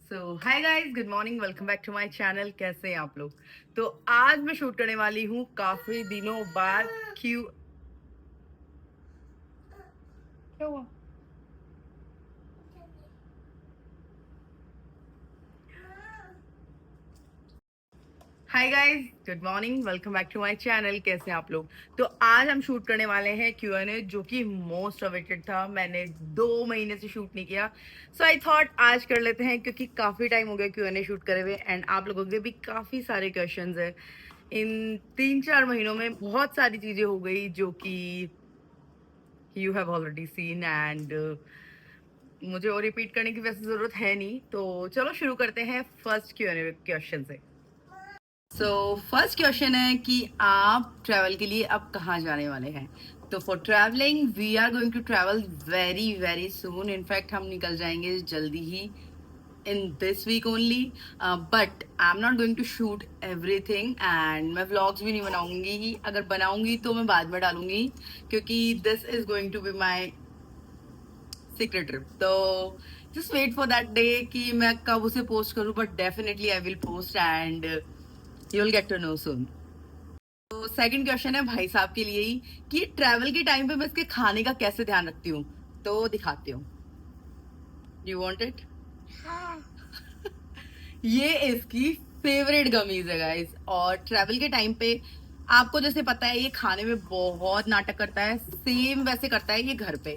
So hi guys, good morning, welcome back to my channel. कैसे हैं आप लोग? तो आज मैं शूट करने वाली हूँ काफी दिनों बाद। क्यों क्या हुआ? Hi guys, good morning, welcome back to my channel. कैसे हैं आप लोग? तो आज हम शूट करने वाले हैं Q&A, जो कि मोस्ट अवेटेड था। मैंने 2 महीने से शूट नहीं किया, सो आई थॉट आज कर लेते हैं, क्योंकि काफी टाइम हो गया Q&A शूट करे हुए एंड आप लोगों के भी काफी सारे क्वेश्चंस है। इन 3-4 महीनों में बहुत सारी चीजें हो गई जो कि you have already seen and मुझे और रिपीट करने की वैसे जरूरत है नहीं। तो चलो शुरू करते हैं फर्स्ट क्वेश्चन से। सो फर्स्ट क्वेश्चन है कि आप ट्रैवल के लिए अब कहाँ जाने वाले हैं? तो for travelling we are going to travel very very soon. In fact हम निकल जाएंगे जल्दी ही, in this week only. But I'm not going to shoot everything and मैं vlogs भी नहीं बनाऊंगी। अगर बनाऊंगी तो मैं बाद में डालूंगी, क्योंकि this is going to be my secret trip। तो just wait for that day कि मैं कब उसे पोस्ट करूँ, but definitely I will post and you'll get to know soon। तो सेकंड क्वेश्चन है भाई साहब के लिए ही कि ट्रैवल के टाइम पे मैं इसके खाने का कैसे ध्यान रखती हूँ। तो दिखाती हूँ। You want it? ये इसकी फेवरेट गमीज है गाइस। और ट्रैवल के टाइम पे आपको जैसे पता है ये खाने में बहुत नाटक करता है, सेम वैसे करता है ये घर पे।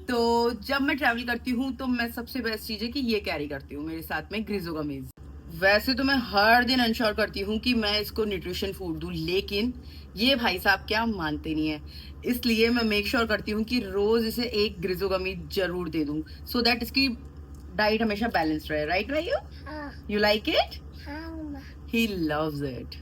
तो जब मैं ट्रैवल करती हूँ तो मैं सबसे बेस्ट चीज है कि ये कैरी करती हूँ मेरे साथ में, ग्रिजो गमीज। वैसे तो मैं हर दिन इंश्योर करती हूँ कि मैं इसको न्यूट्रिशन फूड दूं, लेकिन ये भाई साहब क्या मानते नहीं है। इसलिए मैं मेक श्योर करती हूँ कि रोज इसे एक ग्रिजो गमीज जरूर दे दूं, सो दैट इसकी डाइट हमेशा बैलेंस्ड रहे। राइट भाई? You like it? He loves it.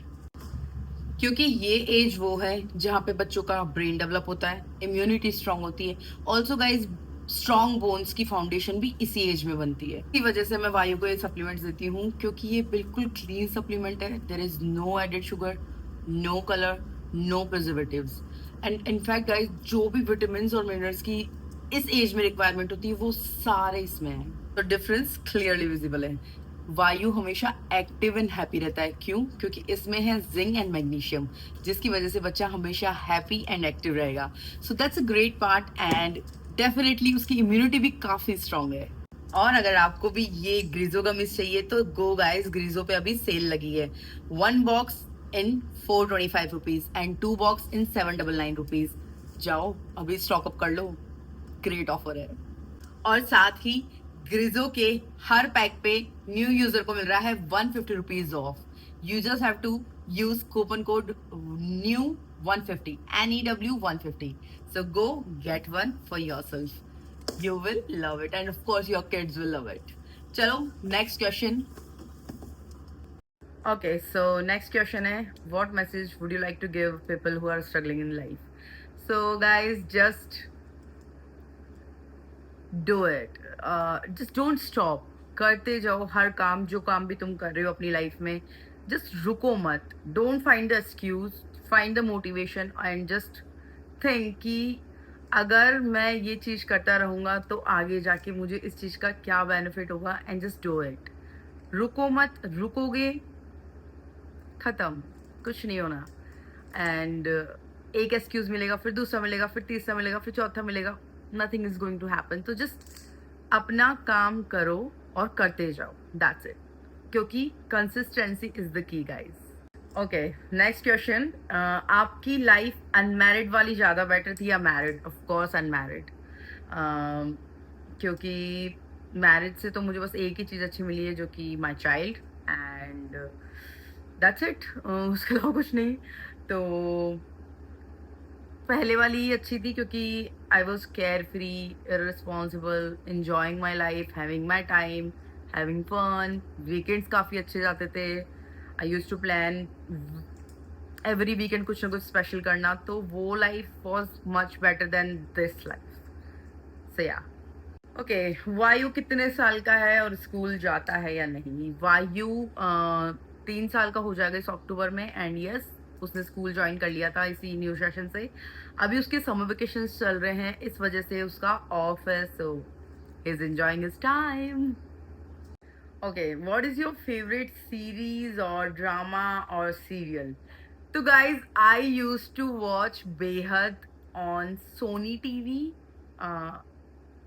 क्योंकि ये एज वो है जहाँ पे बच्चों का ब्रेन डेवलप होता है, इम्यूनिटी स्ट्रांग होती है। ऑल्सो गाइज, स्ट्रॉन्ग बोन्स की फाउंडेशन भी इसी एज में बनती है। इसी वजह से मैं वायु को ये सप्लीमेंट्स देती हूँ, क्योंकि ये बिल्कुल क्लीन सप्लीमेंट है। There is no added sugar, no colour, no preservatives and in fact guys, जो भी विटामिन और मिनरल्स की इस एज में रिक्वायरमेंट होती है वो सारे इसमें है। तो डिफरेंस क्लियरली विजिबल है। वायु हमेशा एक्टिव एंड हैप्पी रहता है। क्यों? क्योंकि इसमें है जिंक एंड मैग्नीशियम, जिसकी वजह से बच्चा हमेशा हैप्पी एंड एक्टिव रहेगा। So that's a great part and definitely उसकी इम्यूनिटी भी काफी स्ट्रांग है। और अगर आपको भी ये ग्रीजो का मिस चाहिए तो गो गाइस, ग्रीजो पे अभी सेल लगी है। 1 box in 425 rupees and 2 box in 799 rupees. जाओ अभी स्टॉक अप कर लो, ग्रेट ऑफर है। और साथ ही ग्रिजो के हर पैक पे न्यू यूजर को मिल रहा है 150 rupees off. You just have to use coupon code new 150 NEW150। So go get one for yourself, you will love it and of course your kids will love it. चलो next question. Okay, so next question है, what message would you like to give people who are struggling in life? So guys, just do it. Just don't stop, करते जाओ हर काम। जो काम भी तुम कर रहे हो अपनी लाइफ में, जस्ट रुको मत। Don't find the excuse, find the motivation and just think कि अगर मैं ये चीज करता रहूंगा तो आगे जाके मुझे इस चीज का क्या बेनिफिट होगा, एंड जस्ट डू इट। रुको मत, रुकोगे खत्म, कुछ नहीं होना। एंड एक एक्सक्यूज मिलेगा, फिर दूसरा मिलेगा, फिर तीसरा मिलेगा, फिर चौथा मिलेगा, nothing is going to happen. तो जस्ट अपना काम करो और करते जाओ, दैट्स इट। क्योंकि consistency is the key guys. Okay, next question. आपकी लाइफ अनमैरिड वाली ज्यादा बेटर थी या मैरिड? Of course unmarried. क्योंकि मैरिज से तो मुझे बस एक ही चीज अच्छी मिली है, जो कि my child, and that's it. उसके अलावा कुछ नहीं। तो पहले वाली ही अच्छी थी, क्योंकि I was care free, responsible, enjoying my life, having my time, having fun. Weekends काफ़ी अच्छे जाते थे। I use to plan every weekend कुछ ना कुछ स्पेशल करना। तो वो life was much better than this life. So ya. Okay, वायु कितने साल का है और स्कूल जाता है या नहीं? वायु 3 साल का हो जाएगा इस अक्टूबर में, एंड यस, उसने स्कूल ज्वाइन कर लिया था इसी न्यू सेशन से। अभी उसके समर वेकेशन चल रहे हैं, इस वजह से उसका ऑफ है, so he is enjoying his time. Okay, what is your favorite series or drama or serial? So guys, I used to watch Behad on Sony TV. Uh,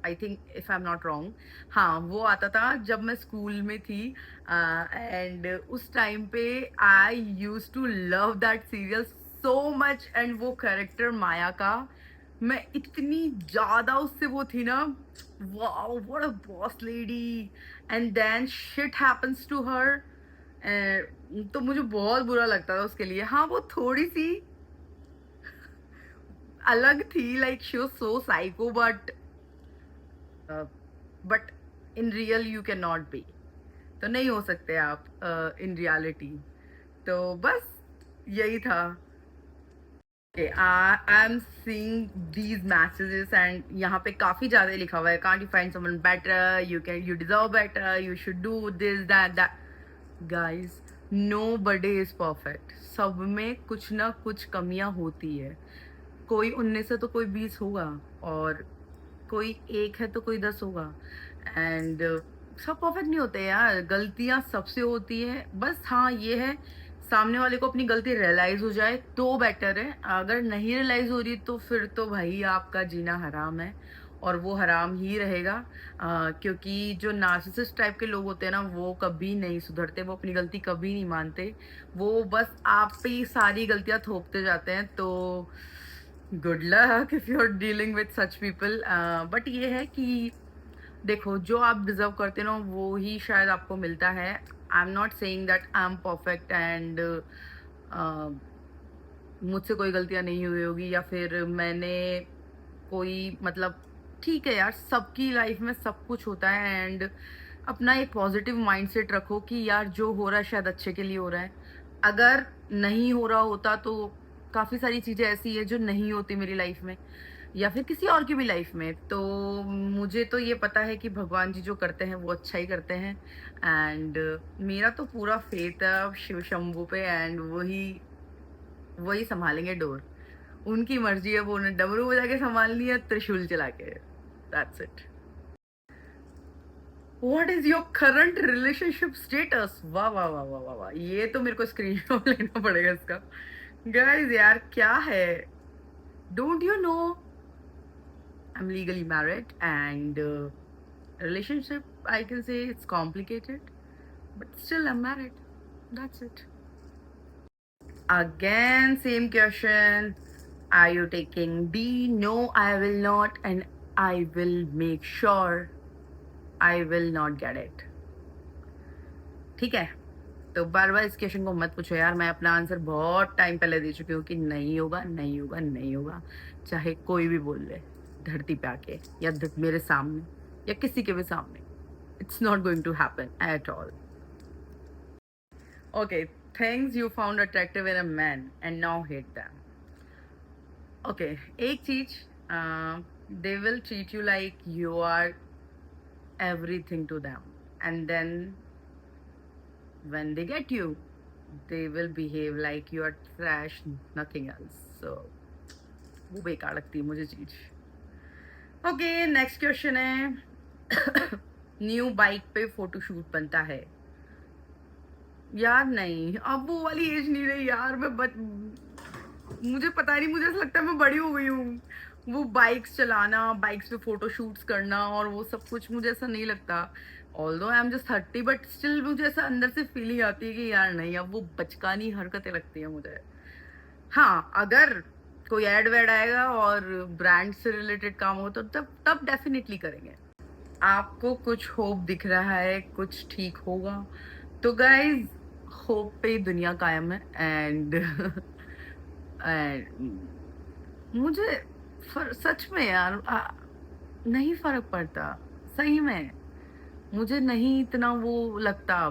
I think if I am not wrong, हाँ वो आता था जब मैं school में थी। And उस time पे I use to love that serial so much. And वो कैरेक्टर माया का, मैं इतनी ज्यादा उससे वो थी ना, wow what a boss lady. And then shit happens to her. तो मुझे बहुत बुरा लगता था उसके लिए। हाँ वो थोड़ी सी अलग थी, like she was so psycho, but in real you can not be. तो नहीं हो सकते आप इन रियलिटी। तो बस यही था। I am seeing these messages and यहाँ पे काफी ज्यादा लिखा हुआ है, can't you find someone better, you can, you deserve better, you should do this that that. Guys, nobody is perfect, सब में कुछ ना कुछ कमियां होती है। कोई 19 है तो कोई 20 होगा, और कोई एक है तो कोई 10 होगा। एंड सब परफेक्ट नहीं होते यार, गलतियां सबसे होती है। बस हाँ ये है, सामने वाले को अपनी गलती रियलाइज हो जाए तो बेटर है। अगर नहीं रियलाइज हो रही तो फिर तो भाई आपका जीना हराम है, और वो हराम ही रहेगा। क्योंकि जो नार्सिसिस्ट टाइप के लोग होते हैं ना, वो कभी नहीं सुधरते, वो अपनी गलती कभी नहीं मानते। वो बस आप पे ही सारी गलतियां थोपते जाते हैं। तो good luck if you are dealing with such people. But ये है कि देखो, जो आप डिजर्व करते हो वो ही शायद आपको मिलता है। आई am not saying that I am perfect and मुझसे कोई गलतियां नहीं हुई होगी, या फिर मैंने कोई मतलब, ठीक है यार, सबकी लाइफ में सब कुछ होता है। एंड अपना एक पॉजिटिव माइंडसेट रखो कि यार जो हो रहा है शायद अच्छे के लिए हो रहा है। अगर नहीं हो रहा होता तो काफ़ी सारी चीज़ें ऐसी है जो नहीं होती मेरी लाइफ में, या फिर किसी और की भी लाइफ में। तो मुझे तो ये पता है कि भगवान जी जो करते हैं वो अच्छा ही करते हैं। एंड मेरा तो पूरा फेथ है शिव शंभू पे, एंड वही वही संभालेंगे डोर। उनकी मर्जी है, वो उन्हें डमरू बजा के संभालनी है, त्रिशूल चला के। That's it. What is your current relationship status? वाह वाह वाह वाह वाह वाह, ये तो मेरे को स्क्रीनशॉट लेना पड़ेगा इसका। गाइस यार क्या है, don't you know I'm legally married, and relationship, I can say it's complicated, but still I'm married. That's it. Again, same question. Are you taking D? No, I will not, and I will make sure I will not get it. ठीक है? तो बार बार इस question को मत पूछो यार, मैं अपना आंसर बहुत टाइम पहले दे चुकी हूँ कि नहीं होगा, नहीं होगा, नहीं होगा। चाहे कोई भी बोल ले धरती पे आके, या मेरे सामने, या किसी के भी सामने, it's not going to happen at all. Okay, things you found attractive in a man and now hate them. Okay, एक चीज, they will treat you like you are everything to them, and then when they get you, they will behave like you are trash, nothing else. So वो बेकार लगती है मुझे चीज। Okay, next question है new bike पे photoshoot बनता है। यार नहीं, अब वो वाली एज नहीं रही यार। मुझे पता नहीं, मुझे ऐसा लगता है मैं बड़ी हो गई हूँ। वो बाइक्स चलाना, बाइक्स पे फोटो शूट्स करना और वो सब कुछ मुझे ऐसा नहीं लगता। Although I am just 30, but still मुझे ऐसा अंदर से फीलिंग आती है कि यार नहीं, अब वो बचकानी हरकतें लगती है मुझे। हाँ, अगर कोई एड वेड आएगा और ब्रांड से रिलेटेड काम हो तो तब तब डेफिनेटली करेंगे। आपको कुछ होप दिख रहा है कुछ ठीक होगा? तो गाइज, होप पे ही दुनिया कायम है। एंड मुझे सच में यार नहीं फर्क पड़ता, सही में। मुझे नहीं इतना वो लगता।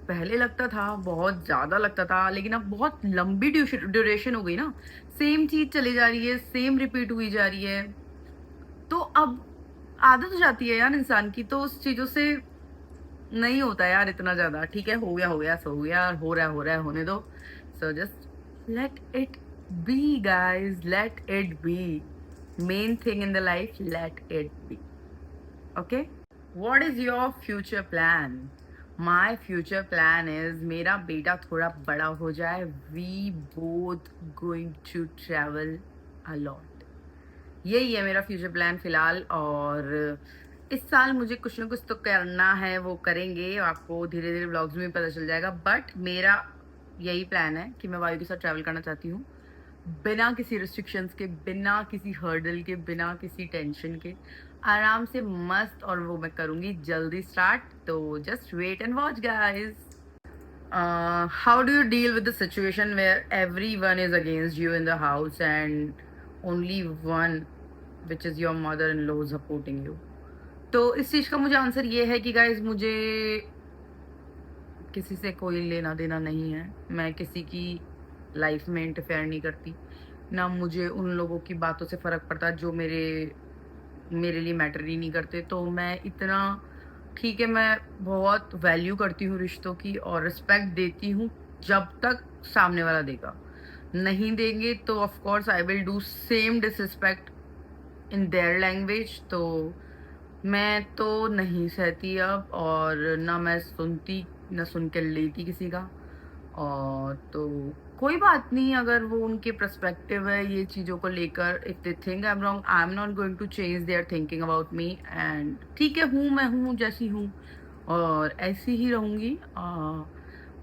पहले लगता था, बहुत ज्यादा लगता था, लेकिन अब बहुत लंबी ड्यूरेशन हो गई ना, सेम चीज चली जा रही है, सेम रिपीट हुई जा रही है, तो अब आदत हो जाती है यार इंसान की। तो उस चीजों से नहीं होता यार इतना ज्यादा। ठीक है, हो गया सो हो गया, हो रहा है, होने दो। So just let it be guys, let it be. Main thing in the life, let it be. Okay, what is your future plan? My future plan is मेरा बेटा थोड़ा बड़ा हो जाए, we both going to travel a lot. यही है मेरा future plan फिलहाल। और इस साल मुझे कुछ ना कुछ तो करना है, वो करेंगे, आपको धीरे धीरे ब्लॉग्स में पता चल जाएगा। बट मेरा यही प्लान है कि मैं वायु के साथ ट्रैवल करना चाहती हूँ, बिना किसी रिस्ट्रिक्शंस के, बिना किसी हर्डल के, बिना किसी टेंशन के, आराम से मस्त। और वो मैं करूँगी जल्दी स्टार्ट, तो just wait and watch guys. How do you deal with the situation where everyone is against you in the house and only one, which is your mother-in-law, is supporting you? तो इस चीज़ का मुझे answer ये है कि guys मुझे किसी से कोई लेना देना नहीं है। मैं किसी की लाइफ में इंटरफेयर नहीं करती, ना मुझे उन लोगों की बातों से फ़र्क पड़ता जो मेरे लिए मैटर ही नहीं करते। तो मैं इतना ठीक है, मैं बहुत वैल्यू करती हूँ रिश्तों की और रिस्पेक्ट देती हूँ जब तक सामने वाला देगा। नहीं देंगे तो of course I will do same disrespect in their language. तो मैं तो नहीं सहती अब, और ना मैं सुनती, ना सुन के लेती किसी का। और तो कोई बात नहीं, अगर वो उनके पर्सपेक्टिव है ये चीज़ों को लेकर, if they think I am wrong, I am not going to change their thinking about me. And ठीक है, हूँ मैं हूँ जैसी हूँ और ऐसी ही रहूँगी।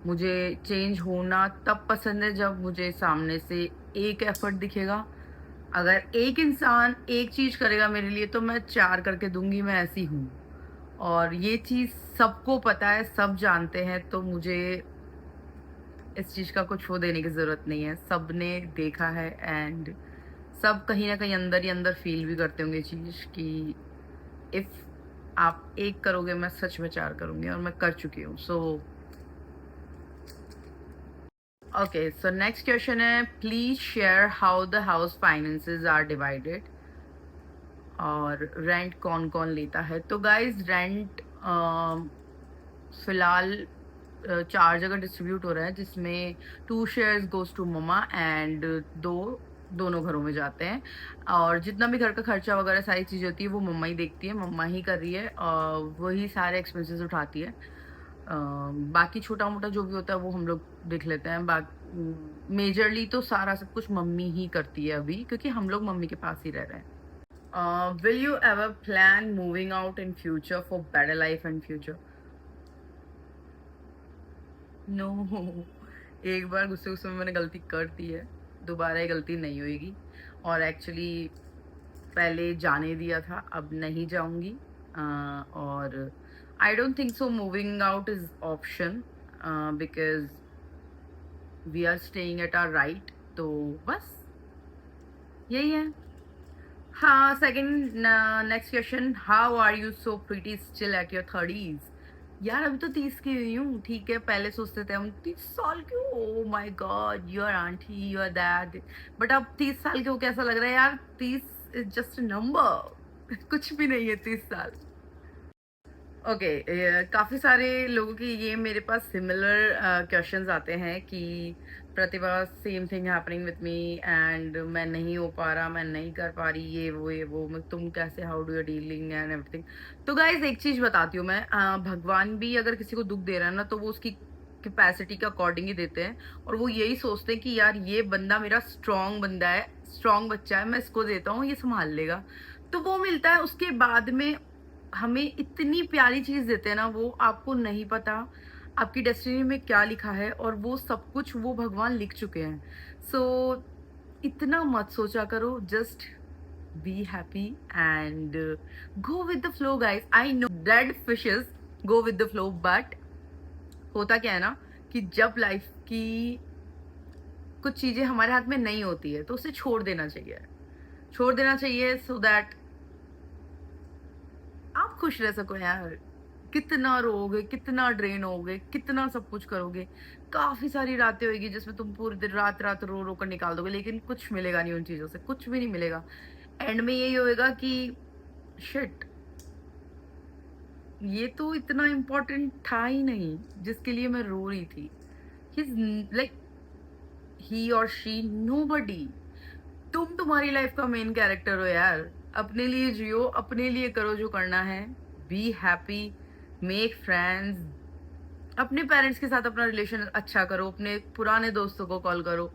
मुझे चेंज होना तब पसंद है जब मुझे सामने से एक एफर्ट दिखेगा। अगर एक इंसान एक चीज़ करेगा मेरे लिए तो मैं 4 करके दूंगी, मैं ऐसी हूँ। और ये चीज़ सबको पता है, सब जानते हैं, तो मुझे इस चीज़ का कुछ वो देने की ज़रूरत नहीं है। सब ने देखा है एंड सब कहीं ना कहीं अंदर ही अंदर फील भी करते होंगे चीज़ कि इफ़ आप एक करोगे मैं सच में 4 करूँगी, और मैं कर चुकी हूँ। So okay, so next question है, please share how the house finances are divided, और रेंट कौन कौन लेता है। तो गाइज रेंट फिलहाल 4 जगह डिस्ट्रीब्यूट हो रहा है, जिसमें 2 शेयर्स गोज टू मम्मा एंड दोनों घरों में जाते हैं। और जितना भी घर का खर्चा वगैरह सारी चीज़ होती है वो मम्मा ही देखती है, मम्मा ही कर रही है, वही सारे एक्सपेंसेस उठाती है। बाकी छोटा मोटा जो भी होता है वो हम लोग देख लेते हैं। मेजरली तो सारा सब कुछ मम्मी ही करती है अभी, क्योंकि हम लोग मम्मी के पास ही रह रहे हैं। Will you ever plan moving out in future for better life and future? No एक बार गुस्से गुस्से में मैंने गलती कर दी है, दोबारा ये गलती नहीं होगी। और एक्चुअली पहले जाने दिया था, अब नहीं जाऊंगी। और I don't think so moving out is option, because we are staying at our right. तो बस यही है। हाँ, second next question, how are you so pretty still at your 30s? यार अभी तो 30 की हुई हूँ, ठीक है। पहले सोचते थे हम 30 साल क्यों, oh my god you are aunty you are that, but अब 30 साल के हो कैसा लग रहा है यार? 30 इज जस्ट अ नंबर कुछ भी नहीं है 30 साल। ओके, काफ़ी सारे लोगों की ये मेरे पास सिमिलर क्वेश्चंस आते हैं कि Pratibha same thing happening with me and मैं नहीं हो पा रहा, मैं नहीं कर पा रही, ये वो तुम कैसे, how do you dealing and everything. तो गाइज एक चीज़ बताती हूँ मैं, भगवान भी अगर किसी को दुख दे रहा है ना तो वो उसकी कैपेसिटी के अकॉर्डिंग ही देते हैं। और वो यही सोचते हैं कि यार ये बंदा मेरा स्ट्रॉन्ग बंदा है, स्ट्रॉन्ग बच्चा है, मैं इसको देता हूँ, ये संभाल लेगा। तो वो मिलता है, उसके बाद में हमें इतनी प्यारी चीज़ देते हैं ना, वो आपको नहीं पता आपकी डेस्टिनी में क्या लिखा है, और वो सब कुछ वो भगवान लिख चुके हैं। सो इतना मत सोचा करो, just be happy and go with the flow guys. I know dead fishes go with the flow, but होता क्या है ना कि जब लाइफ की कुछ चीज़ें हमारे हाथ में नहीं होती है तो उसे छोड़ देना चाहिए, छोड़ देना चाहिए, सो दैट आप खुश रह सको यार। कितना रोओगे, कितना ड्रेन होगे, कितना सब कुछ करोगे, काफी सारी रातें होगी जिसमें तुम पूरी दिन रात रात रो रो कर निकाल दोगे, लेकिन कुछ मिलेगा नहीं उन चीजों से, कुछ भी नहीं मिलेगा। एंड में यही होएगा कि शिट, ये तो इतना इम्पोर्टेंट था ही नहीं जिसके लिए मैं रो रही थी। लाइक ही और शी नोबडी। तुम तुम्हारी लाइफ का मेन कैरेक्टर हो यार, अपने लिए जियो, अपने लिए करो जो करना है, बी हैप्पी, मेक फ्रेंड्स, अपने पेरेंट्स के साथ अपना रिलेशन अच्छा करो, अपने पुराने दोस्तों को कॉल करो,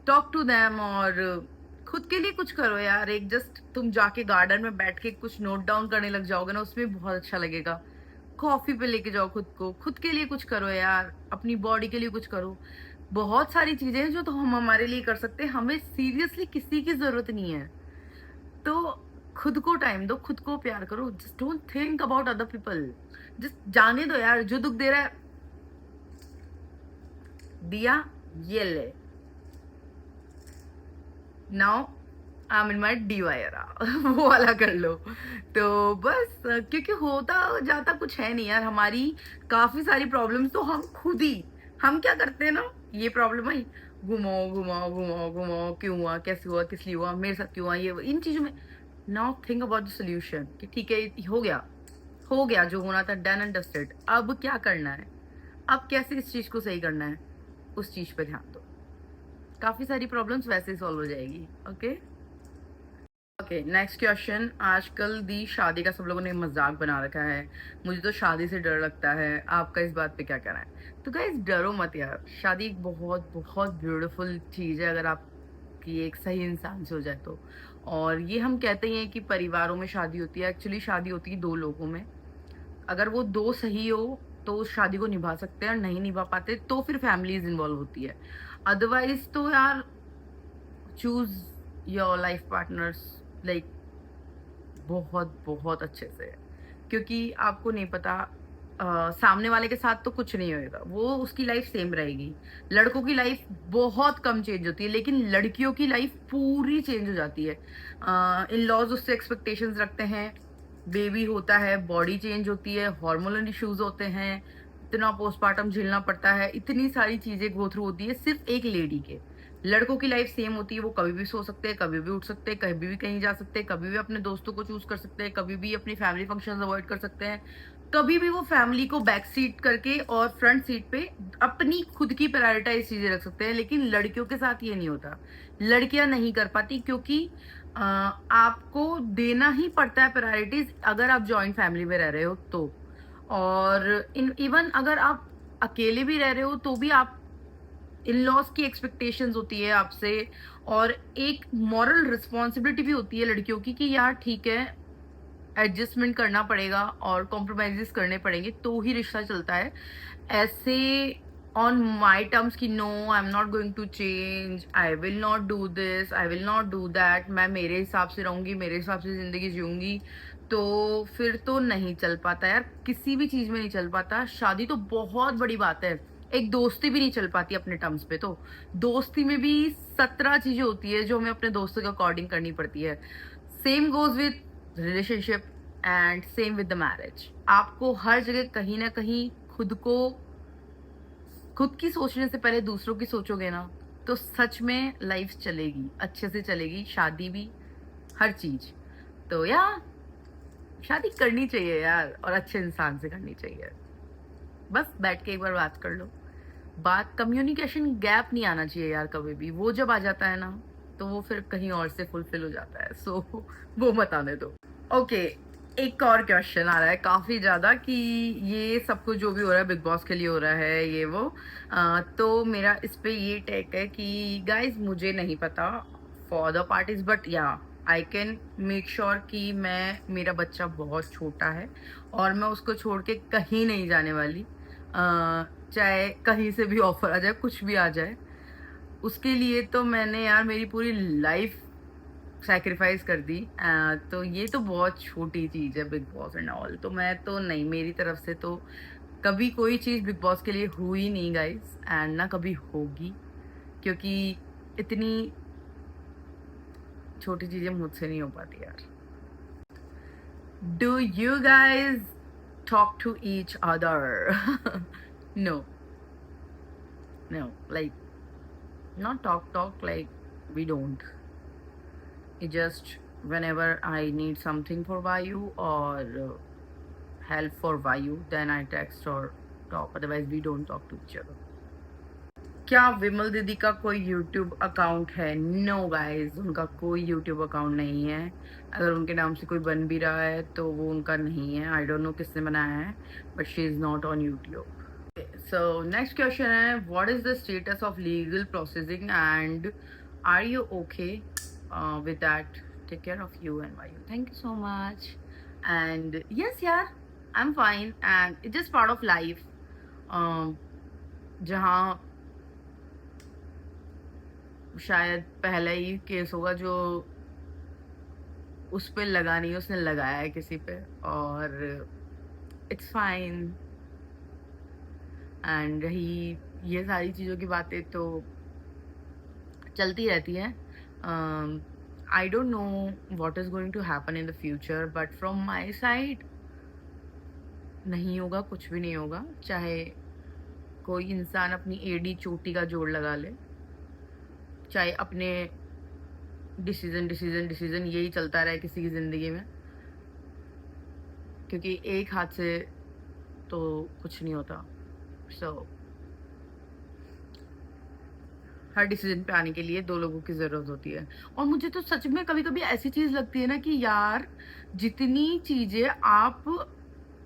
टॉक टू देम, और खुद के लिए कुछ करो यार। एक जस्ट तुम जाके गार्डन में बैठ के कुछ नोट डाउन करने लग जाओगे ना, उसमें बहुत अच्छा लगेगा। कॉफी पे लेके जाओ खुद को, खुद के लिए कुछ करो यार, अपनी बॉडी के लिए कुछ करो। बहुत सारी चीजें हैं जो तो हम हमारे लिए कर सकते हैं, हमें सीरियसली किसी की जरूरत नहीं है। तो खुद को टाइम दो, खुद को प्यार करो, just don't think about other people. Just जाने दो यार, जो दुख दे रहा है दिया, ये ले, नाउ आई एम इन माई डीवायरा वो वाला कर लो। तो बस क्योंकि होता जाता कुछ है नहीं यार, हमारी काफी सारी प्रॉब्लम्स तो हम खुद ही, हम क्या करते हैं ना, ये प्रॉब्लम आई, घुमाओ घुमाओ घुमाओ घुमाओ, क्यों हुआ, कैसे हुआ, किस लिए हुआ, मेरे साथ क्यों हुआ, ये इन चीजों में now think about the solution कि ठीक है, हो गया, हो गया जो होना था, डन एंड डस्टेड। अब क्या करना है, अब कैसे इस चीज को सही करना है, उस चीज पे ध्यान दो, काफी सारी प्रॉब्लम्स वैसे ही सॉल्व हो जाएगी। Okay okay, next question. आजकल दी शादी का सब लोगों ने मजाक बना रखा है, मुझे तो शादी से डर लगता है, आपका इस बात पे क्या कहना है? तो गाइस डरो मत यार, शादी एक बहुत बहुत ब्यूटीफुल चीज है अगर आपकी एक सही इंसान से हो जाए तो। और ये हम कहते ही हैं कि परिवारों में शादी होती है, एक्चुअली शादी होती है दो लोगों में। अगर वो दो सही हो तो उस शादी को निभा सकते हैं, और नहीं निभा पाते तो फिर फैमिलीज इन्वॉल्व होती है। अदरवाइज तो यार choose your life partners like बहुत बहुत अच्छे से, क्योंकि आपको नहीं पता सामने वाले के साथ तो कुछ नहीं होएगा, वो उसकी लाइफ सेम रहेगी। लड़कों की लाइफ बहुत कम चेंज होती है, लेकिन लड़कियों की लाइफ पूरी चेंज हो जाती है। इन लॉज उससे एक्सपेक्टेशंस रखते हैं, बेबी होता है, बॉडी चेंज होती है, हार्मोनल इश्यूज होते हैं, इतना पोस्टमार्टम झेलना पड़ता है, इतनी सारी चीजें गो थ्रू होती है सिर्फ एक लेडी के। लड़कों की लाइफ सेम होती है, वो कभी भी सो सकते हैं, कभी भी उठ सकते हैं, कभी भी कहीं जा सकते हैं, कभी भी अपने दोस्तों को चूज कर सकते हैं, कभी भी अपनी फैमिली फंक्शंस अवॉइड कर सकते हैं, कभी भी वो फैमिली को बैक सीट करके और फ्रंट सीट पे अपनी खुद की प्रायोरिटाइज चीजें रख सकते हैं। लेकिन लड़कियों के साथ ये नहीं होता, लड़कियां नहीं कर पाती, क्योंकि आपको देना ही पड़ता है प्रायोरिटीज अगर आप जॉइंट फैमिली में रह रहे हो तो। और इवन अगर आप अकेले भी रह रहे हो तो भी आप इन लॉज की एक्सपेक्टेशंस होती है आपसे, और एक मॉरल रिस्पॉन्सिबिलिटी भी होती है लड़कियों की कि यार ठीक है, एडजस्टमेंट करना पड़ेगा और कॉम्प्रोमाइजेस करने पड़ेंगे तो ही रिश्ता चलता है। ऐसे ऑन माई टर्म्स की no, I am not going to change, I will not do this, I will not do that, मैं मेरे हिसाब से रहूंगी, मेरे हिसाब से जिंदगी जीऊंगी, तो फिर तो नहीं चल पाता यार, किसी भी चीज में नहीं चल पाता। शादी तो बहुत बड़ी बात है, एक दोस्ती भी नहीं चल पाती अपने टर्म्स पे। तो दोस्ती में भी 17 चीजें होती है जो हमें अपने दोस्तों के अकॉर्डिंग करनी पड़ती है। Same goes with relationship and same with the marriage. आपको हर जगह कहीं ना कहीं खुद की सोचने से पहले दूसरों की सोचोगे ना, तो सच में लाइफ चलेगी, अच्छे से चलेगी, शादी भी, हर चीज। तो यार शादी करनी चाहिए यार, और अच्छे इंसान से करनी चाहिए। बस बैठ के एक बार बात कर लो, बात, कम्युनिकेशन गैप नहीं आना चाहिए यार कभी भी, वो जब आ जाता है ना तो वो फिर कहीं और से फुलफिल हो जाता है। सो वो मत आने दो। ओके, एक और क्वेश्चन आ रहा है काफी ज्यादा कि ये सब कुछ जो भी हो रहा है बिग बॉस के लिए हो रहा है ये वो, तो मेरा इस पे ये टेक है कि गाइज मुझे नहीं पता फॉर द पार्टीज, बट या आई कैन मेक श्योर कि मेरा बच्चा बहुत छोटा है और मैं उसको छोड़ के कहीं नहीं जाने वाली। चाहे कहीं से भी ऑफर आ जाए, कुछ भी आ जाए, उसके लिए तो मैंने यार मेरी पूरी लाइफ सैक्रिफाइस कर दी। तो ये तो बहुत छोटी चीज है बिग बॉस एंड ऑल, तो मैं तो नहीं, मेरी तरफ से तो कभी कोई चीज बिग बॉस के लिए हुई नहीं गाइस, एंड ना कभी होगी, क्योंकि इतनी छोटी चीजें मुझसे नहीं हो पाती यार। Do you guys talk to each other? No no, like not talk like we don't, it just whenever I need something for Vayu or help for Vayu, then I text or talk, otherwise we don't talk to each other. क्या विमल दीदी का कोई YouTube account है? Know guys, उनका कोई YouTube account नहीं है। अगर उनके नाम से कोई बन भी रहा है तो वो उनका नहीं है, आई डोंट नो किसने बनाया है, but she is not on YouTube. So next question है, what is the status of legal processing and are you okay with that? Take care of you and why you. Thank you so much. And yes, yeah, I'm fine and it's just part of life. um, जहाँ शायद पहला ही case होगा जो उस पे लगा नहीं, उसने लगाया है किसी पे, और इट्स फाइन। एंड रही ये सारी चीज़ों की बातें तो चलती रहती हैं। I don't know what is going to happen in the future, but from my side नहीं होगा, कुछ भी नहीं होगा। चाहे कोई इंसान अपनी एड़ी चोटी का जोड़ लगा ले, चाहे अपने डिसीजन डिसीजन डिसीजन यही चलता रहे किसी की ज़िंदगी में, क्योंकि एक हाथ से तो कुछ नहीं होता। सो हर डिसीजन पे आने के लिए दो लोगों की ज़रूरत होती है। और मुझे तो सच में कभी कभी ऐसी चीज़ लगती है ना कि यार, जितनी चीज़ें आप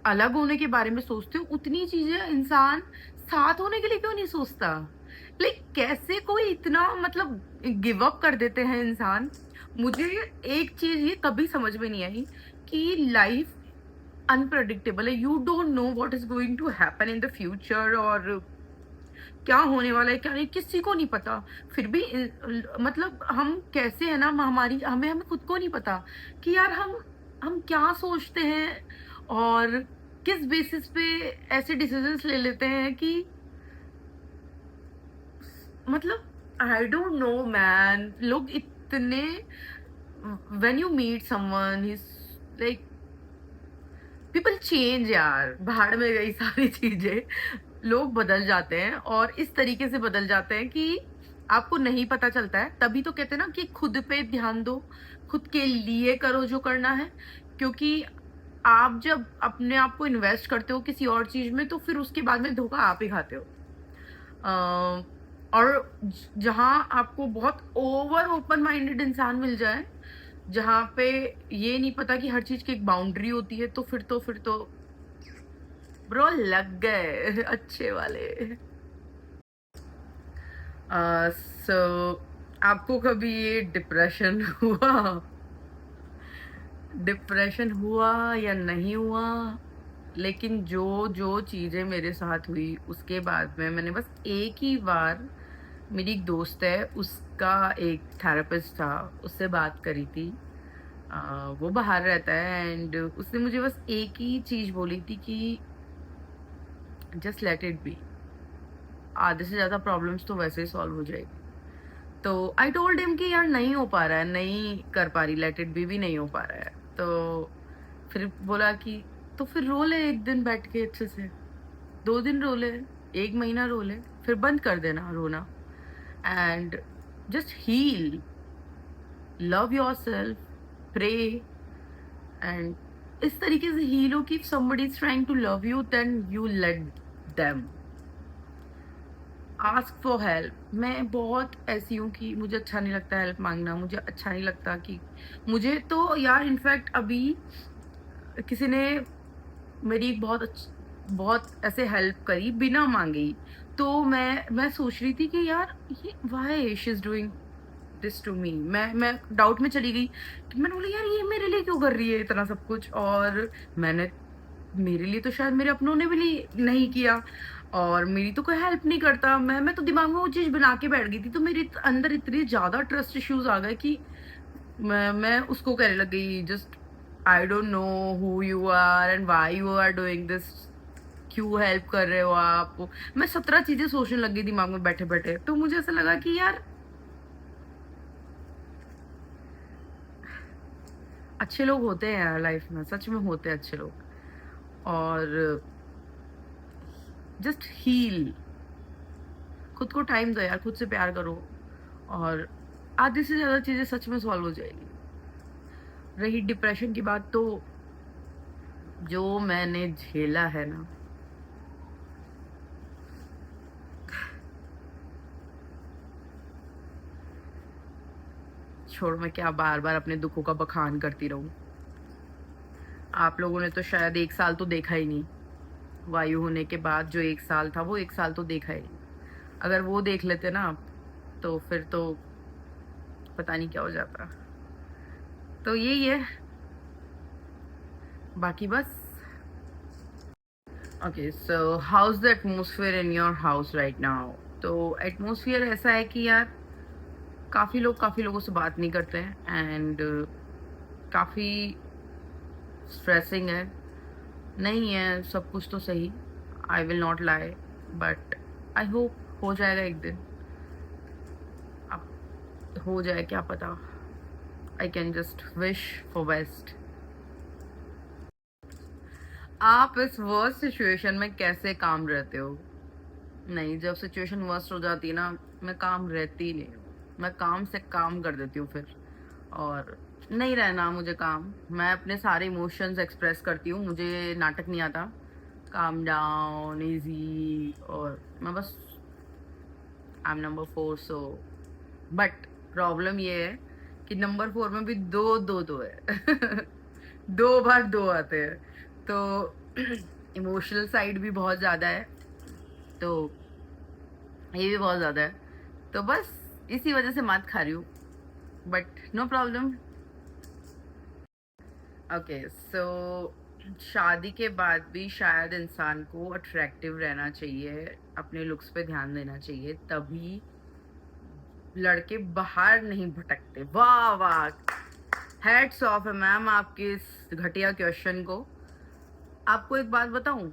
अलग होने के बारे में सोचते हो, उतनी चीज़ें इंसान साथ होने के लिए क्यों नहीं सोचता? लाइक कैसे कोई इतना मतलब गिव अप कर देते हैं इंसान। मुझे एक चीज़ ये कभी समझ में नहीं आई कि लाइफ अनप्रडिक्टेबल है। You don't know what is going to happen in the future, और क्या होने वाला है क्या नहीं, किसी को नहीं पता। फिर भी मतलब हम कैसे है ना, हमारी हमें हमें खुद को नहीं पता कि यार हम क्या सोचते हैं और किस बेसिस पे ऐसे डिसीजंस ले लेते हैं कि मतलब आई डोंट नो मैन। लोग इतने, when you meet someone is like people change यार, भाड़ में गई सारी चीजें। लोग बदल जाते हैं और इस तरीके से बदल जाते हैं कि आपको नहीं पता चलता है। तभी तो कहते हैं ना कि खुद पे ध्यान दो, खुद के लिए करो जो करना है, क्योंकि आप जब अपने आप को इन्वेस्ट करते हो किसी और चीज में, तो फिर उसके बाद में धोखा आप ही खाते हो। और जहां आपको बहुत ओवर ओपन माइंडेड इंसान मिल जाए, जहाँ पे ये नहीं पता कि हर चीज की एक बाउंड्री होती है, तो फिर तो ब्रो लग गए अच्छे वाले। सो आपको कभी ये डिप्रेशन हुआ या नहीं हुआ? लेकिन जो जो चीज़ें मेरे साथ हुई उसके बाद में मैंने बस एक ही बार, मेरी एक दोस्त है, उसका एक थेरेपिस्ट था, उससे बात करी थी। वो बाहर रहता है एंड उसने मुझे बस एक ही चीज़ बोली थी कि जस्ट लेट इट बी, आधे से ज़्यादा प्रॉब्लम्स तो वैसे ही सॉल्व हो जाएगी। तो आई टोल्ड हिम कि यार नहीं हो पा रहा है, नहीं कर पा रही, लेट इट बी भी नहीं हो पा रहा है। तो फिर बोला कि तो फिर रो ले एक दिन बैठ के अच्छे से, 2 दिन रो ले, 1 महीना रो ले, फिर बंद कर देना रोना and just heal, love yourself, pray and इस तरीके से हील हो कि if somebody is trying to love you then you let them ask for help। मैं बहुत ऐसी हूँ कि मुझे अच्छा नहीं लगता हेल्प मांगना, मुझे अच्छा नहीं लगता कि मुझे तो यार इनफैक्ट अभी किसी ने मेरी बहुत ऐसे हेल्प करी बिना मांगे ही, तो मैं सोच रही थी कि यार ये why she is doing this to me. मैं डाउट में चली गई कि मैंने बोला यार ये मेरे लिए क्यों कर रही है इतना सब कुछ, और मेरे लिए तो शायद मेरे अपनों ने भी नहीं किया, और मेरी तो कोई हेल्प नहीं करता। मैं तो दिमाग में वो चीज़ बना के बैठ गई थी, तो मेरे अंदर इतने ज़्यादा ट्रस्ट इश्यूज आ गए कि मैं उसको कहने लग गई, just I don't know who you are and why you are doing this, क्यों हेल्प कर रहे हो आप। मैं 17 चीजें सोचने लग गई दिमाग में बैठे बैठे। तो मुझे ऐसा लगा कि यार अच्छे लोग होते हैं यार लाइफ में, सच में होते हैं अच्छे लोग, और जस्ट हील, खुद को टाइम दो यार, खुद से प्यार करो, और आधी से ज्यादा चीजें सच में सॉल्व हो जाएगी। रही डिप्रेशन की बात, तो जो मैंने झेला है ना, छोड़, मैं क्या बार बार अपने दुखों का बखान करती रहूं। आप लोगों ने तो शायद 1 साल तो देखा ही नहीं, वायु होने के बाद जो 1 साल था, वो 1 साल तो देखा ही। अगर वो देख लेते ना तो फिर तो पता नहीं क्या हो जाता। तो यही है, बाकी बस। Okay, so how is the atmosphere in your house right now? तो एटमोसफियर ऐसा है कि यार काफ़ी लोगों से बात नहीं करते हैं, एंड काफ़ी स्ट्रेसिंग है। नहीं है सब कुछ तो सही, आई will not lie, but I hope हो जाएगा एक दिन। अब हो जाए क्या पता, I can just wish for best. आप इस वर्स्ट सिचुएशन में कैसे काम रहते हो? नहीं, जब सिचुएशन वर्स्ट हो जाती है ना, मैं काम रहती ही नहीं हूँ। मैं काम से काम कर देती हूँ फिर, और नहीं रहना मुझे काम। मैं अपने सारे इमोशंस एक्सप्रेस करती हूँ, मुझे नाटक नहीं आता। काम डाउन इजी, और मैं बस I am number 4, so but problem ये है कि नंबर 4 में भी दो है। 2 बार 2 आते हैं, तो इमोशनल साइड भी बहुत ज़्यादा है, तो ये भी बहुत ज़्यादा है। तो बस इसी वजह से मात खा रही हूँ, बट नो प्रॉब्लम। ओके, सो शादी के बाद भी शायद इंसान को अट्रैक्टिव रहना चाहिए, अपने लुक्स पे ध्यान देना चाहिए, तभी लड़के बाहर नहीं भटकते। वाह वाह, हेड्स ऑफ है मैम आपके इस घटिया क्वेश्चन को। आपको एक बात बताऊं,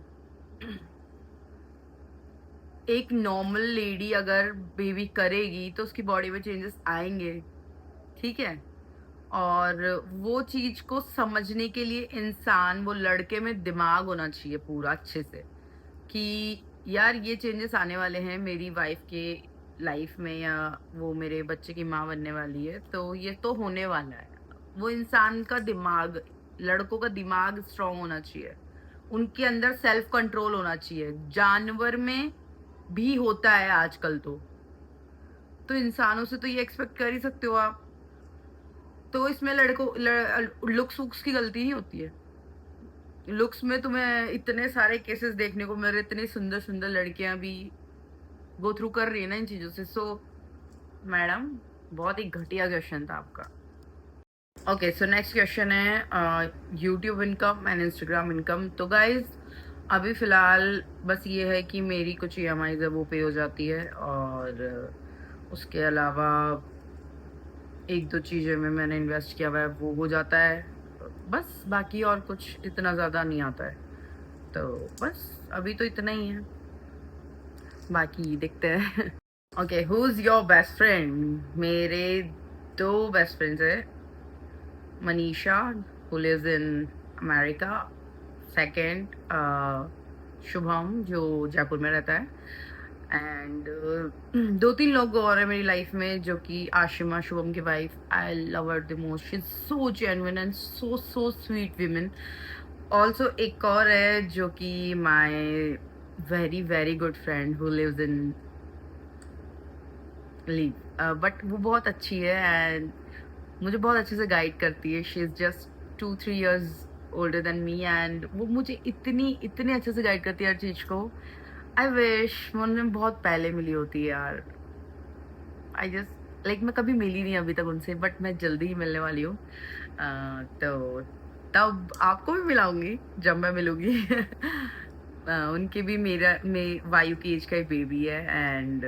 एक नॉर्मल लेडी अगर बेबी करेगी तो उसकी बॉडी में चेंजेस आएंगे, ठीक है? और वो चीज को समझने के लिए इंसान, वो लड़के में दिमाग होना चाहिए पूरा अच्छे से, कि यार ये चेंजेस आने वाले हैं मेरी वाइफ के लाइफ में, या वो मेरे बच्चे की माँ बनने वाली है, तो ये तो होने वाला है। वो इंसान का दिमाग, लड़कों का दिमाग स्ट्रांग होना चाहिए, उनके अंदर सेल्फ कंट्रोल होना चाहिए। जानवर में भी होता है आजकल, तो इंसानों से तो ये एक्सपेक्ट कर ही सकते हो आप। तो इसमें लड़कों लुक्स वुक्स की गलती नहीं होती है। लुक्स में तुम्हें इतने सारे केसेस देखने को मिल रहे, इतनी सुंदर सुंदर लड़कियां भी गो थ्रू कर रही है ना इन चीजों से। सो मैडम, बहुत ही घटिया क्वेश्चन था आपका। ओके, सो नेक्स्ट क्वेश्चन है YouTube income and Instagram income. तो गाइज अभी फिलहाल बस ये है कि मेरी कुछ EMIs है वो पे हो जाती है, और उसके अलावा 1-2 चीज़ें में मैंने इन्वेस्ट किया हुआ है वो हो जाता है, बस बाकी और कुछ इतना ज़्यादा नहीं आता है। तो बस अभी तो इतना ही है, बाकी देखते हैं। Okay, who is your best friend? मेरे 2 बेस्ट फ्रेंड्स है, Manisha who lives in America, second Shubham जो जयपुर में रहता है, एंड 2-3 लोग और है मेरी लाइफ में, जो कि आशिमा, शुभम की wife. I love her the most, she is so genuine and so sweet women. Also एक और है जो कि my very very good friend who lives in leave, but वो बहुत अच्छी है एंड मुझे बहुत अच्छे से गाइड करती है। She is just 2-3 years older than me, and वो मुझे इतने अच्छे से गाइड करती है हर चीज़ को। आई विश मैं उनमें बहुत पहले मिली होती है यार। आई जस्ट लाइक मैं कभी मिली नहीं अभी तक उनसे, बट मैं जल्दी ही मिलने वाली हूँ। तो तब आपको भी मिलाऊंगी जब मैं मिलूंगी। उनके भी वायु की एज का ही बेबी है, and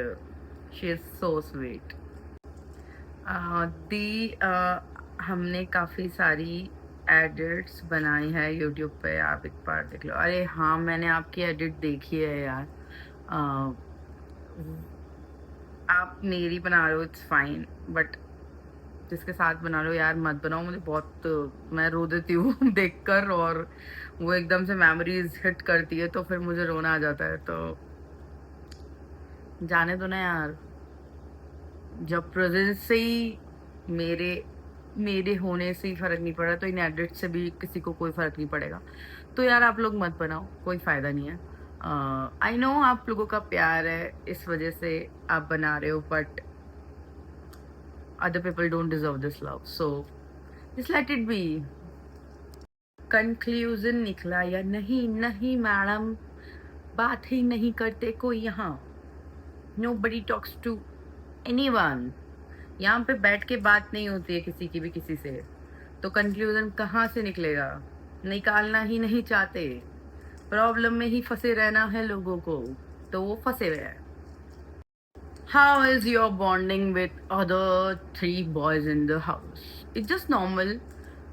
she is so sweet. दी हमने काफ़ी सारी एडिट्स बनाई है यूट्यूब पे, आप एक बार देख लो। अरे हाँ, मैंने आपकी एडिट देखी है यार। आप मेरी बना रहे हो इट्स फाइन, बट जिसके साथ बना रहे हो यार मत बनाओ, मुझे बहुत मैं रो देती हूँ देखकर, और वो एकदम से मेमोरीज हिट करती है तो फिर मुझे रोना आ जाता है। तो जाने दो ना यार, जब प्रेजेंस से ही मेरे मेरे होने से ही फर्क नहीं पड़ा, तो इन एडिट से भी किसी को कोई फर्क नहीं पड़ेगा। तो यार आप लोग मत बनाओ, कोई फायदा नहीं है। आई नो आप लोगों का प्यार है, इस वजह से आप बना रहे हो, but other people don't deserve this love, so just let it B. Conclusion निकला या नहीं? नहीं मैडम, बात ही नहीं करते कोई यहाँ, nobody talks to anyone। यहाँ पे बैठ के बात नहीं होती है किसी की भी किसी से, तो कंक्लूजन कहाँ से निकलेगा? निकालना ही नहीं चाहते, प्रॉब्लम में ही फंसे रहना है लोगों को, तो वो फंसे हुए हैं। How is your bonding with other three boys in the house? It's just normal,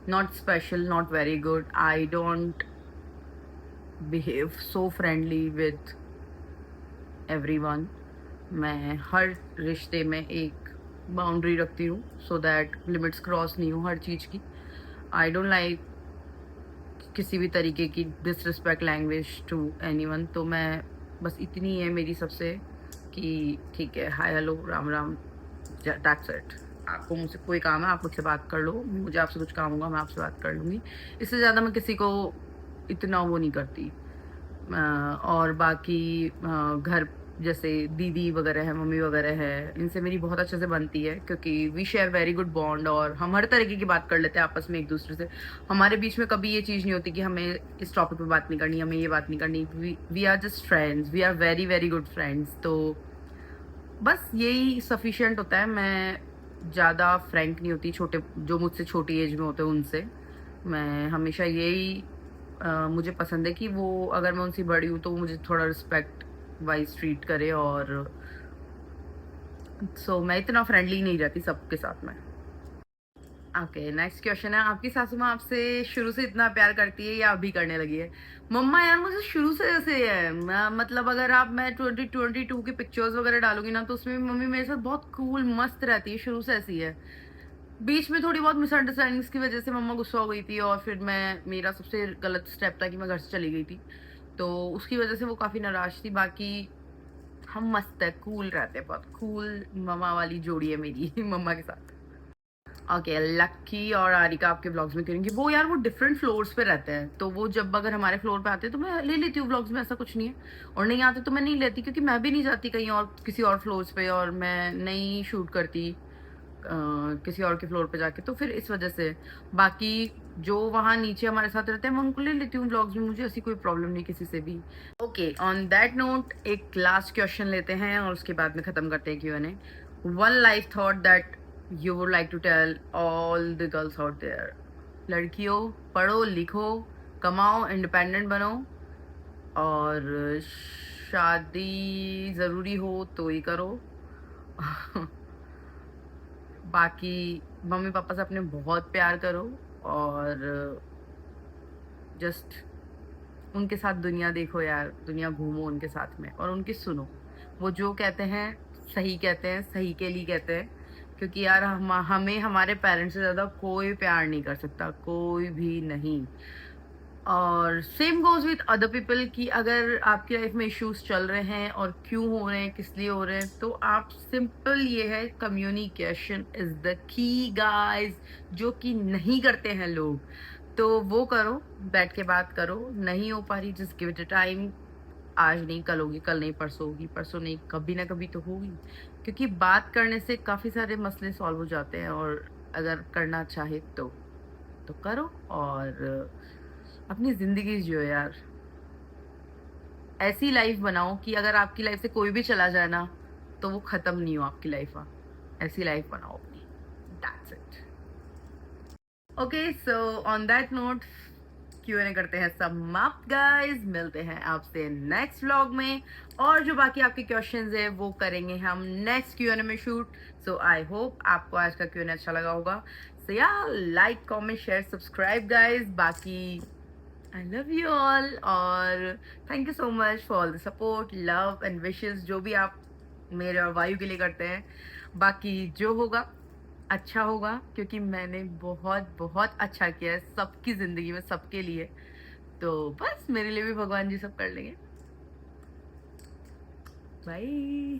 not special, not very good. I don't behave so friendly with everyone. मैं हर रिश्ते में एक बाउंड्री रखती हूँ so that लिमिट्स क्रॉस नहीं हो हर चीज़ की। I don't like किसी भी तरीके की डिसरिस्पेक्ट लैंग्वेज टू एनीवन। तो मैं बस इतनी है मेरी सबसे कि ठीक है, hi hello Ram Ram, that's it. आपको मुझसे कोई काम है आप मुझसे बात कर लो, मुझे आपसे कुछ काम होगा मैं आपसे बात कर लूँगी, इससे ज़्यादा मैं किसी को इतना वो नहीं करती। और बाकी घर जैसे दीदी वगैरह है, मम्मी वगैरह है, इनसे मेरी बहुत अच्छे से बनती है क्योंकि we share very good bond और हम हर तरीके की बात कर लेते हैं आपस में एक दूसरे से। हमारे बीच में कभी ये चीज़ नहीं होती कि हमें इस टॉपिक पे बात नहीं करनी, हमें ये बात नहीं करनी। We are just friends, we are very very good friends. तो बस यही सफिशिएंट होता है। मैं ज़्यादा फ्रैंक नहीं होती छोटे, जो मुझसे छोटी एज में होते हैं उनसे। मैं हमेशा यही मुझे पसंद है कि वो अगर मैं उनसे बड़ी हूँ तो वो मुझे थोड़ा रिस्पेक्ट वाइज ट्रीट करे। और मैं इतना फ्रेंडली नहीं रहती सबके साथ में। ओके, नेक्स्ट क्वेश्चन है, आपकी सासू माँ आपसे शुरू से इतना प्यार करती है या अभी करने लगी है? मम्मा यार मुझे शुरू से ऐसे है। मतलब अगर आप मैं 2022 की पिक्चर्स वगैरह डालूंगी ना तो उसमें मम्मी मेरे साथ बहुत कूल मस्त रहती है, शुरू से ऐसी है। बीच में थोड़ी बहुत मिसअंडरस्टैंडिंग्स की वजह से मम्मा गुस्सा हो गई थी और फिर मेरा सबसे गलत स्टेप था कि मैं घर से चली गई थी, तो उसकी वजह से वो काफ़ी नाराज थी। बाकी हम मस्त है, कूल रहते हैं, बहुत कूल मम्मा वाली जोड़ी है मेरी मम्मा के साथ। ओके, लक्की और आरिका आपके व्लॉग्स में करेंगी वो यार, वो डिफरेंट फ्लोर्स पे रहते हैं, तो वो जब अगर हमारे फ्लोर पे आते हैं तो मैं ले लेती हूँ व्लॉग्स में, ऐसा कुछ नहीं है। और नहीं आते तो मैं नहीं लेती क्योंकि मैं भी नहीं जाती कहीं और किसी और फ्लोर्स पे, और मैं नहीं शूट करती किसी और के फ्लोर पे जाके, तो फिर इस वजह से। बाकी जो वहाँ नीचे हमारे साथ रहते हैं मैं उनको ले लेती हूँ व्लॉग्स में, मुझे ऐसी कोई प्रॉब्लम नहीं किसी से भी। ओके, ऑन दैट नोट एक लास्ट क्वेश्चन लेते हैं और उसके बाद में ख़त्म करते हैं Q&A। One life thought that you would like to tell all the girls out there. लड़कियों, पढ़ो लिखो, कमाओ, इंडिपेंडेंट बनो, और शादी ज़रूरी हो तो ही करो बाकी मम्मी पापा से अपने बहुत प्यार करो और जस्ट उनके साथ दुनिया देखो यार, दुनिया घूमो उनके साथ में और उनकी सुनो। वो जो कहते हैं सही कहते हैं, सही के लिए कहते हैं, क्योंकि यार हमें हमारे पेरेंट्स से ज़्यादा कोई प्यार नहीं कर सकता, कोई भी नहीं। और same goes with other people कि अगर आपकी लाइफ में इश्यूज चल रहे हैं और क्यों हो रहे हैं, किस लिए हो रहे हैं, तो आप सिंपल ये है, communication is the key guys, जो कि नहीं करते हैं लोग, तो वो करो, बैठ के बात करो। नहीं हो पा रही, just give it a time. आज नहीं कल होगी, कल नहीं परसों होगी, परसों नहीं कभी ना कभी तो होगी, क्योंकि बात करने से काफ़ी सारे मसले सॉल्व हो जाते हैं। और अगर करना चाहे तो करो और अपनी ज़िंदगी जियो यार। ऐसी लाइफ बनाओ कि अगर आपकी लाइफ से कोई भी चला जाए ना तो वो ख़त्म नहीं हो आपकी लाइफ। ऐसी लाइफ बनाओ अपनी, that's it. Okay, so on that note Q&A करते हैं समाप्त गाइस। मिलते हैं आपसे नेक्स्ट व्लॉग में, और जो बाकी आपके क्वेश्चंस है वो करेंगे हम नेक्स्ट Q&A में शूट। सो आई होप आपको आज का Q&A अच्छा लगा होगा। सो या like comment share subscribe guys. बाकी आई लव यू ऑल और thank you so much for all the support, love and wishes जो भी आप मेरे और वायु के लिए करते हैं। बाकी जो होगा अच्छा होगा, क्योंकि मैंने बहुत बहुत अच्छा किया है सबकी ज़िंदगी में, सबके लिए, तो बस मेरे लिए भी भगवान जी सब कर लेंगे। बाय।